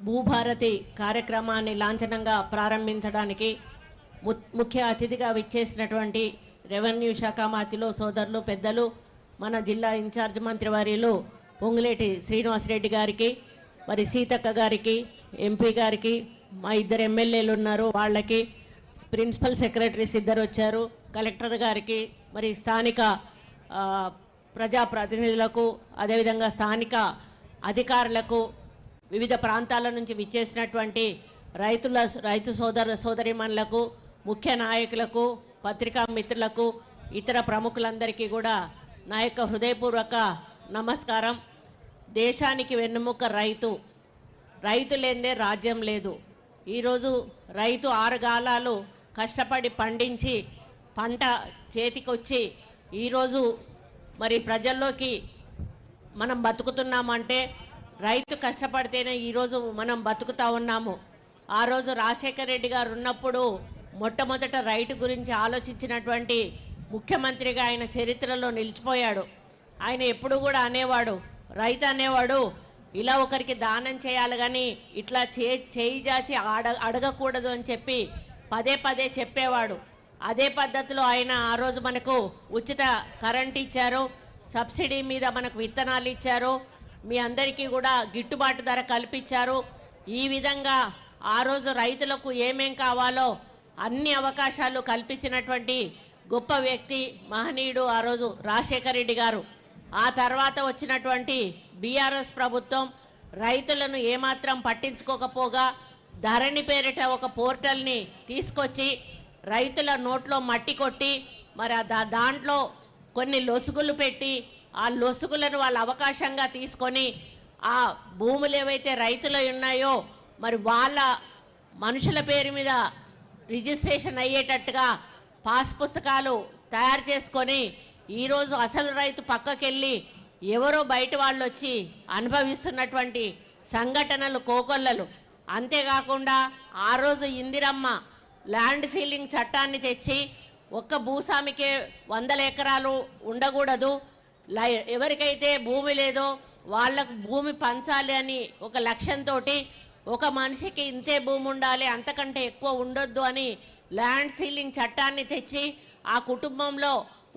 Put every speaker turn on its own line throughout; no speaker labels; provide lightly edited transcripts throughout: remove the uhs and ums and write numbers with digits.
భూభారతి కార్యక్రమాన్ని లాంఛనంగా ప్రారంభించడానికి ముఖ్య అతిథిగా విచ్చేసినటువంటి రెవెన్యూ శాఖ మంత్రులు సోదరులు పెద్దలు మన జిల్లా ఇన్ఛార్జ్ మంత్రివర్యులు పొంగులేటి శ్రీనివాసరెడ్డి గారికి మరి సీతక్క గారికి ఎంపీ గారికి మా ఇద్దరు ఎమ్మెల్యేలు ఉన్నారు వాళ్ళకి ప్రిన్సిపల్ సెక్రటరీస్ ఇద్దరు వచ్చారు కలెక్టర్ గారికి మరి స్థానిక ప్రజాప్రతినిధులకు అదేవిధంగా స్థానిక అధికారులకు వివిధ ప్రాంతాల నుంచి విచ్చేసినటువంటి రైతు సోదరీమణులకు ముఖ్య నాయకులకు పత్రికా మిత్రులకు ఇతర ప్రముఖులందరికీ కూడా నా యొక్క హృదయపూర్వక నమస్కారం. దేశానికి వెన్నెముక రైతు లేనిదే రాజ్యం లేదు. ఈరోజు రైతు 6 గాలాలు కష్టపడి పండించి పంట చేతికొచ్చి ఈరోజు మరి ప్రజల్లోకి మనం బతుకుతున్నామంటే రైతు కష్టపడితేనే ఈరోజు మనం బతుకుతా ఉన్నాము. ఆ రోజు రాజశేఖర్ రెడ్డి గారు ఉన్నప్పుడు మొట్టమొదట రైతు గురించి ఆలోచించినటువంటి ముఖ్యమంత్రిగా ఆయన చరిత్రలో నిలిచిపోయాడు. ఆయన ఎప్పుడు కూడా అనేవాడు, రైతు అనేవాడు ఇలా ఒకరికి దానం చేయాలి కానీ ఇట్లా చేయి జాచి అడగకూడదు అని చెప్పి పదే పదే చెప్పేవాడు. అదే పద్ధతిలో ఆయన ఆ రోజు మనకు ఉచిత కరెంట్ ఇచ్చారు, సబ్సిడీ మీద మనకు విత్తనాలు ఇచ్చారు, మీ అందరికీ కూడా గిట్టుబాటు ధర కల్పించారు. ఈ విధంగా ఆ రోజు రైతులకు ఏమేం కావాలో అన్ని అవకాశాలు కల్పించినటువంటి గొప్ప వ్యక్తి మహనీయుడు ఆ రోజు రాజశేఖర్ రెడ్డి గారు. ఆ తర్వాత వచ్చినటువంటి బీఆర్ఎస్ ప్రభుత్వం రైతులను ఏమాత్రం పట్టించుకోకపోగా ధరణి పేరిట ఒక పోర్టల్ని తీసుకొచ్చి రైతుల నోట్లో మట్టి కొట్టి మరి దాంట్లో కొన్ని లొసుగులు పెట్టి ఆ లొసుగులను వాళ్ళ అవకాశంగా తీసుకొని ఆ భూములు ఏవైతే రైతులు ఉన్నాయో మరి వాళ్ళ మనుషుల పేరు మీద రిజిస్ట్రేషన్ అయ్యేటట్టుగా పాస్ పుస్తకాలు తయారు చేసుకొని ఈరోజు అసలు రైతు పక్కకెళ్ళి ఎవరో బయట వాళ్ళు వచ్చి అనుభవిస్తున్నటువంటి సంఘటనలు కోకొల్లలు. అంతేకాకుండా ఆ రోజు ఇందిరమ్మ ల్యాండ్ సీలింగ్ చట్టాన్ని తెచ్చి ఒక్క భూస్వామికే 100 ఎకరాలు ఉండకూడదు, ఎవరికైతే భూమి లేదో వాళ్ళకు భూమి పంచాలి అని ఒక లక్ష్యంతో ఒక మనిషికి ఇంతే భూమి ఉండాలి అంతకంటే ఎక్కువ ఉండొద్దు అని ల్యాండ్ సీలింగ్ చట్టాన్ని తెచ్చి ఆ కుటుంబంలో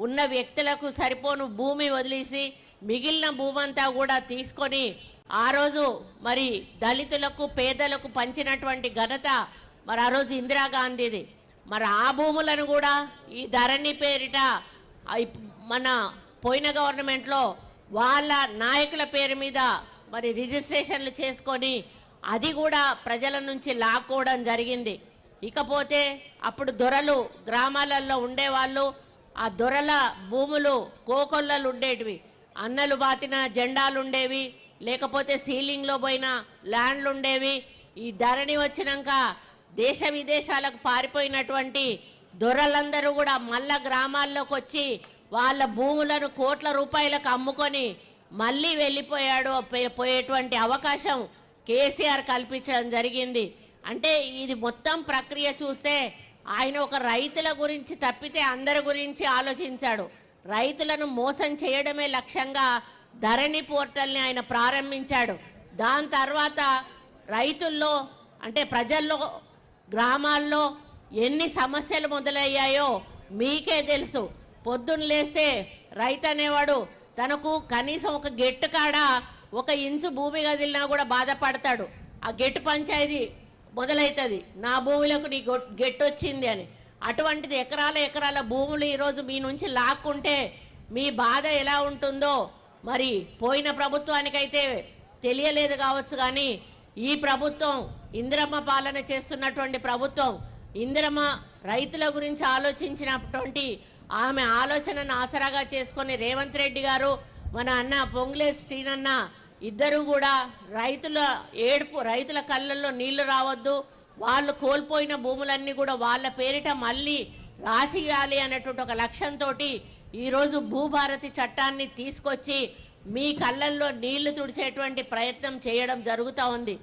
ఉన్న వ్యక్తులకు సరిపోను భూమి వదిలేసి మిగిలిన భూమంతా కూడా తీసుకొని ఆ రోజు మరి దళితులకు పేదలకు పంచినటువంటి ఘనత మరి ఆ రోజు ఇందిరాగాంధీది. మరి ఆ భూములను కూడా ఈ ధరణి పేరిట మన పోయిన గవర్నమెంట్లో వాళ్ళ నాయకుల పేరు మీద మరి రిజిస్ట్రేషన్లు చేసుకొని అది కూడా ప్రజల నుంచి లాక్కోవడం జరిగింది. ఇకపోతే అప్పుడు దొరలు గ్రామాలలో ఉండేవాళ్ళు, ఆ దొరల భూములు కోకొల్లలు ఉండేటివి, అన్నలు బాతిన జెండాలు ఉండేవి, లేకపోతే సీలింగ్లో పోయిన ల్యాండ్లు ఉండేవి. ఈ ధరణి వచ్చినాక దేశ విదేశాలకు పారిపోయినటువంటి దొరలందరూ కూడా మళ్ళా గ్రామాల్లోకి వచ్చి వాళ్ళ భూములను కోట్ల రూపాయలకు అమ్ముకొని మళ్ళీ పోయేటువంటి అవకాశం కేసీఆర్ కల్పించడం జరిగింది. అంటే ఇది మొత్తం ప్రక్రియ చూస్తే ఆయన ఒక రైతుల గురించి తప్పితే అందరి గురించి ఆలోచించాడు. రైతులను మోసం చేయడమే లక్ష్యంగా ధరణి పోర్టల్ని ఆయన ప్రారంభించాడు. దాని తర్వాత రైతుల్లో అంటే ప్రజల్లో గ్రామాల్లో ఎన్ని సమస్యలు మొదలయ్యాయో మీకే తెలుసు. పొద్దున్న లేస్తే రైతు అనేవాడు తనకు కనీసం ఒక గెట్టు కాడ 1 ఇంచు భూమి కదిలినా కూడా బాధపడతాడు. ఆ గెట్టు పంచాయతీ మొదలవుతుంది, నా భూములకు నీ గెట్టు వచ్చింది అని. అటువంటిది ఎకరాల భూములు ఈరోజు మీ నుంచి లాక్కుంటే మీ బాధ ఎలా ఉంటుందో మరి పోయిన ప్రభుత్వానికైతే తెలియలేదు కావచ్చు, కానీ ఈ ప్రభుత్వం ఇందిరమ్మ పాలన చేస్తున్నటువంటి ప్రభుత్వం ఇందిరమ్మ రైతుల గురించి ఆలోచించినటువంటి ఆమె ఆలోచనను ఆసరాగా చేసుకొని రేవంత్ రెడ్డి గారు మన అన్న పొంగులేటి శ్రీనన్న ఇద్దరు కూడా రైతుల కళ్ళల్లో నీళ్లు రావద్దు, వాళ్ళు కోల్పోయిన భూములన్నీ కూడా వాళ్ళ పేరిట మళ్ళీ రాసియాలి అనేటువంటి ఒక లక్ష్యంతో ఈరోజు భూభారతి చట్టాన్ని తీసుకొచ్చి మీ కళ్ళల్లో నీళ్లు తుడిచేటువంటి ప్రయత్నం చేయడం జరుగుతూ ఉంది.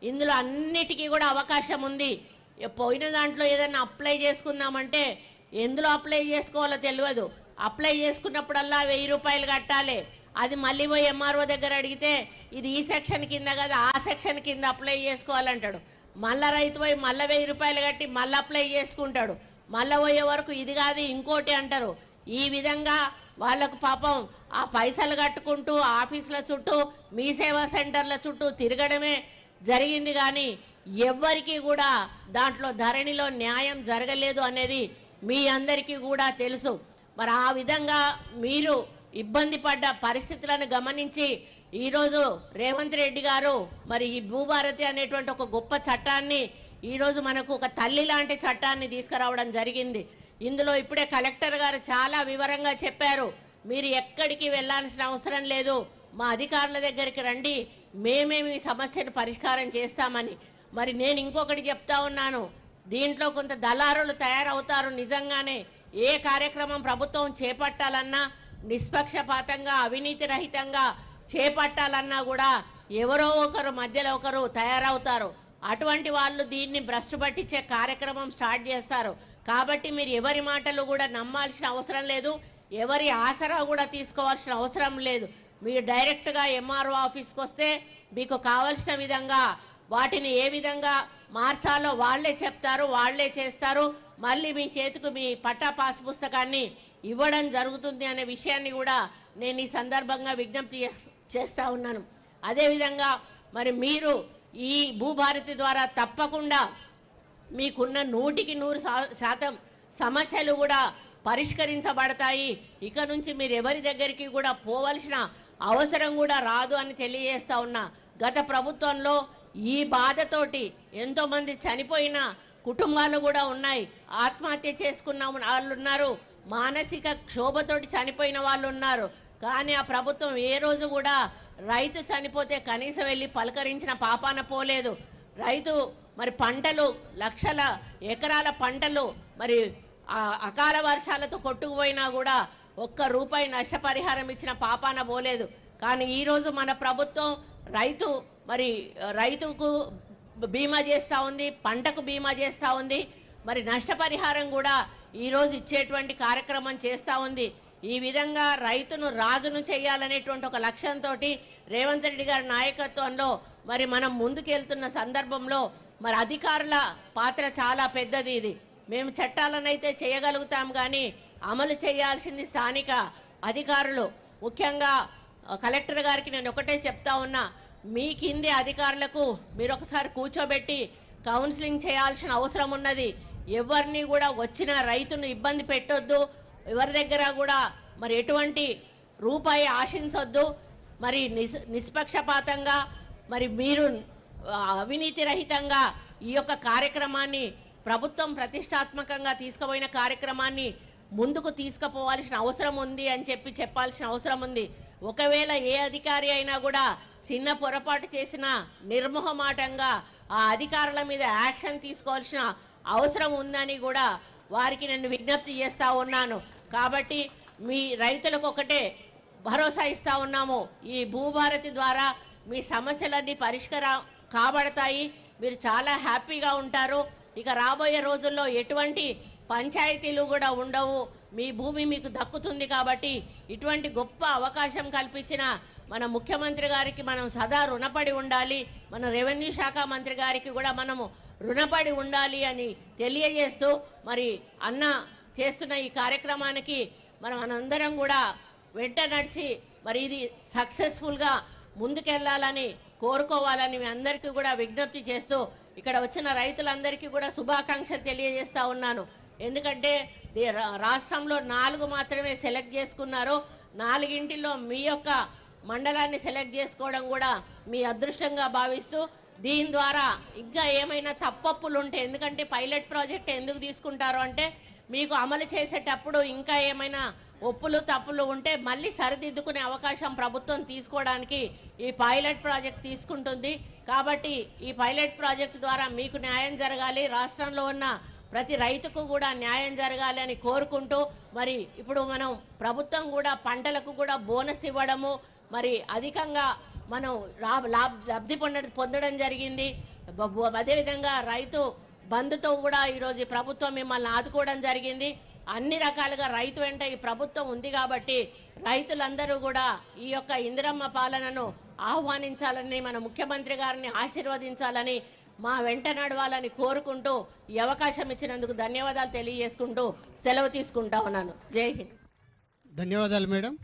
ఇందులో అన్నిటికీ కూడా అవకాశం ఉంది. పోయిన దాంట్లో ఏదైనా అప్లై చేసుకుందామంటే ఎందులో అప్లై చేసుకోవాలో తెలియదు. అప్లై చేసుకున్నప్పుడల్లా 1000 రూపాయలు కట్టాలి, అది మళ్ళీ పోయి ఎంఆర్ఓ దగ్గర అడిగితే ఇది ఈ సెక్షన్ కింద కదా ఆ సెక్షన్ కింద అప్లై చేసుకోవాలంటాడు. మళ్ళా రైతు పోయి మళ్ళీ 1000 రూపాయలు కట్టి మళ్ళీ అప్లై చేసుకుంటాడు. మళ్ళీ పోయే వరకు ఇది కాదు ఇంకోటి అంటారు. ఈ విధంగా వాళ్లకు పాపం ఆ పైసలు కట్టుకుంటూ ఆఫీసుల చుట్టూ మీ సేవా సెంటర్ల చుట్టూ తిరగడమే జరిగింది. కానీ ఎవ్వరికీ కూడా దాంట్లో ధరణిలో న్యాయం జరగలేదు అనేది మీ అందరికీ కూడా తెలుసు. మరి ఆ విధంగా మీరు ఇబ్బంది పడ్డ పరిస్థితులను గమనించి ఈరోజు రేవంత్ రెడ్డి గారు మరి ఈ భూభారతి అనేటువంటి ఒక గొప్ప చట్టాన్ని ఈరోజు మనకు ఒక తల్లి లాంటి చట్టాన్ని తీసుకురావడం జరిగింది. ఇందులో ఇప్పుడే కలెక్టర్ గారు చాలా వివరంగా చెప్పారు. మీరు ఎక్కడికి వెళ్ళాల్సిన అవసరం లేదు, మా అధికారుల దగ్గరికి రండి, మేమే మీ సమస్యను పరిష్కారం చేస్తామని. మరి నేను ఇంకొకటి చెప్తా ఉన్నాను, దీంట్లో కొంత దళారులు తయారవుతారు. నిజంగానే ఏ కార్యక్రమం ప్రభుత్వం చేపట్టాలన్నా నిష్పక్షపాతంగా అవినీతి రహితంగా చేపట్టాలన్నా కూడా ఎవరో ఒకరు మధ్యలో ఒకరు తయారవుతారు. అటువంటి వాళ్ళు దీన్ని భ్రష్టు పట్టించే కార్యక్రమం స్టార్ట్ చేస్తారు. కాబట్టి మీరు ఎవరి మాటలు కూడా నమ్మాల్సిన అవసరం లేదు, ఎవరి ఆసరా కూడా తీసుకోవాల్సిన అవసరం లేదు. మీరు డైరెక్ట్గా ఎంఆర్ఓ ఆఫీస్కి వస్తే మీకు కావాల్సిన విధంగా వాటిని ఏ విధంగా మార్చాలో వాళ్లే చెప్తారు, వాళ్లే చేస్తారు. మళ్ళీ మీ చేతికి మీ పట్టా పాస్ పుస్తకాన్ని ఇవ్వడం జరుగుతుంది అనే విషయాన్ని కూడా నేను ఈ సందర్భంగా విజ్ఞప్తి చేస్తా ఉన్నాను. అదేవిధంగా మరి మీరు ఈ భూభారతి ద్వారా తప్పకుండా మీకున్న 100% సమస్యలు కూడా పరిష్కరించబడతాయి. ఇక నుంచి మీరు ఎవరి దగ్గరికి కూడా పోవలసిన అవసరం కూడా రాదు అని తెలియజేస్తా ఉన్నా. గత ప్రభుత్వంలో ఈ బాధతోటి ఎంతో మంది చనిపోయిన కుటుంబాలు కూడా ఉన్నాయి, ఆత్మహత్య చేసుకున్న వాళ్ళు ఉన్నారు, మానసిక క్షోభతోటి చనిపోయిన వాళ్ళు ఉన్నారు. కానీ ఆ ప్రభుత్వం ఏ రోజు కూడా రైతు చనిపోతే కనీసం వెళ్ళి పలకరించిన పాపాన పోలేదు. రైతు మరి పంటలు లక్షల ఎకరాల పంటలు మరి అకాల వర్షాలతో కొట్టుకుపోయినా కూడా ₹1 నష్టపరిహారం ఇచ్చిన పాపాన పోలేదు. కానీ ఈరోజు మన ప్రభుత్వం రైతుకు బీమా చేస్తూ ఉంది, పంటకు బీమా చేస్తూ ఉంది, మరి నష్టపరిహారం కూడా ఈరోజు ఇచ్చేటువంటి కార్యక్రమం చేస్తూ ఉంది. ఈ విధంగా రైతును రాజును చేయాలనేటువంటి ఒక లక్ష్యంతో రేవంత్ రెడ్డి గారి నాయకత్వంలో మరి మనం ముందుకెళ్తున్న సందర్భంలో మరి అధికారుల పాత్ర చాలా పెద్దది. ఇది మేము చట్టాలనైతే చేయగలుగుతాం, కానీ అమలు చేయాల్సింది స్థానిక అధికారులు. ముఖ్యంగా కలెక్టర్ గారికి నేను ఒకటే చెప్తా ఉన్నా, మీ కింది అధికారులకు మీరు ఒకసారి కూర్చోబెట్టి కౌన్సిలింగ్ చేయాల్సిన అవసరం ఉన్నది. ఎవరిని కూడా వచ్చిన రైతును ఇబ్బంది పెట్టొద్దు, ఎవరి దగ్గర కూడా మరి ఎటువంటి రూపాయి ఆశించొద్దు. మరి నిష్పక్షపాతంగా మరి మీరు అవినీతి రహితంగా ఈ యొక్క కార్యక్రమాన్ని ప్రభుత్వం ప్రతిష్టాత్మకంగా తీసుకుపోయిన కార్యక్రమాన్ని ముందుకు తీసుకుపోవాల్సిన అవసరం ఉంది అని చెప్పాల్సిన అవసరం ఉంది. ఒకవేళ ఏ అధికారి అయినా కూడా చిన్న పొరపాటు చేసినా నిర్మోహమాటంగా ఆ అధికారుల మీద యాక్షన్ తీసుకోవాల్సిన అవసరం ఉందని కూడా వారికి నేను విజ్ఞప్తి చేస్తా ఉన్నాను. కాబట్టి మీ రైతులకు ఒకటే భరోసా ఇస్తా ఉన్నాము, ఈ భూభారతి ద్వారా మీ సమస్యలన్నీ పరిష్కారం కాబడతాయి, మీరు చాలా హ్యాపీగా ఉంటారు. ఇక రాబోయే రోజుల్లో ఎటువంటి పంచాయతీలు కూడా ఉండవు, మీ భూమి మీకు దక్కుతుంది. కాబట్టి ఇటువంటి గొప్ప అవకాశం కల్పించిన మన ముఖ్యమంత్రి గారికి మనం సదా రుణపడి ఉండాలి, మన రెవెన్యూ శాఖ మంత్రి గారికి కూడా మనము రుణపడి ఉండాలి అని తెలియజేస్తూ మరి అన్న చేస్తున్న ఈ కార్యక్రమానికి మనందరం కూడా వెంట నడిచి మరి ఇది సక్సెస్ఫుల్గా ముందుకెళ్లాలని కోరుకోవాలని మీ అందరికీ కూడా విజ్ఞప్తి చేస్తూ ఇక్కడ వచ్చిన రైతులందరికీ కూడా శుభాకాంక్షలు తెలియజేస్తా ఉన్నాను. ఎందుకంటే రాష్ట్రంలో 4 మాత్రమే సెలెక్ట్ చేసుకున్నారు, 4 మీ యొక్క మండలాన్ని సెలెక్ట్ చేసుకోవడం కూడా మీ అదృష్టంగా భావిస్తూ దీని ద్వారా ఇంకా ఏమైనా తప్పప్పులు ఉంటే, ఎందుకంటే పైలట్ ప్రాజెక్ట్ ఎందుకు తీసుకుంటారు అంటే మీకు అమలు చేసేటప్పుడు ఇంకా ఏమైనా ఒప్పులు తప్పులు ఉంటే మళ్ళీ సరిదిద్దుకునే అవకాశం ప్రభుత్వం తీసుకోవడానికి ఈ పైలట్ ప్రాజెక్ట్ తీసుకుంటుంది. కాబట్టి ఈ పైలట్ ప్రాజెక్ట్ ద్వారా మీకు న్యాయం జరగాలి, రాష్ట్రంలో ఉన్న ప్రతి రైతుకు కూడా న్యాయం జరగాలి అని కోరుకుంటూ మరి ఇప్పుడు మనం ప్రభుత్వం కూడా పంటలకు కూడా బోనస్ ఇవ్వడము మరి అధికంగా మనం లబ్ధి పొందడం జరిగింది. అదేవిధంగా రైతు బంధుతో కూడా ఈరోజు ప్రభుత్వం మిమ్మల్ని ఆదుకోవడం జరిగింది. అన్ని రకాలుగా రైతు వెంట ఈ ప్రభుత్వం ఉంది కాబట్టి రైతులందరూ కూడా ఈ యొక్క ఇందిరమ్మ పాలనను ఆహ్వానించాలని, మన ముఖ్యమంత్రి గారిని ఆశీర్వదించాలని, మా వెంట నడవాలని కోరుకుంటూ ఈ అవకాశం ఇచ్చినందుకు ధన్యవాదాలు తెలియజేసుకుంటూ సెలవు తీసుకుంటా ఉన్నాను. జై హింద్.
ధన్యవాదాలు మేడం.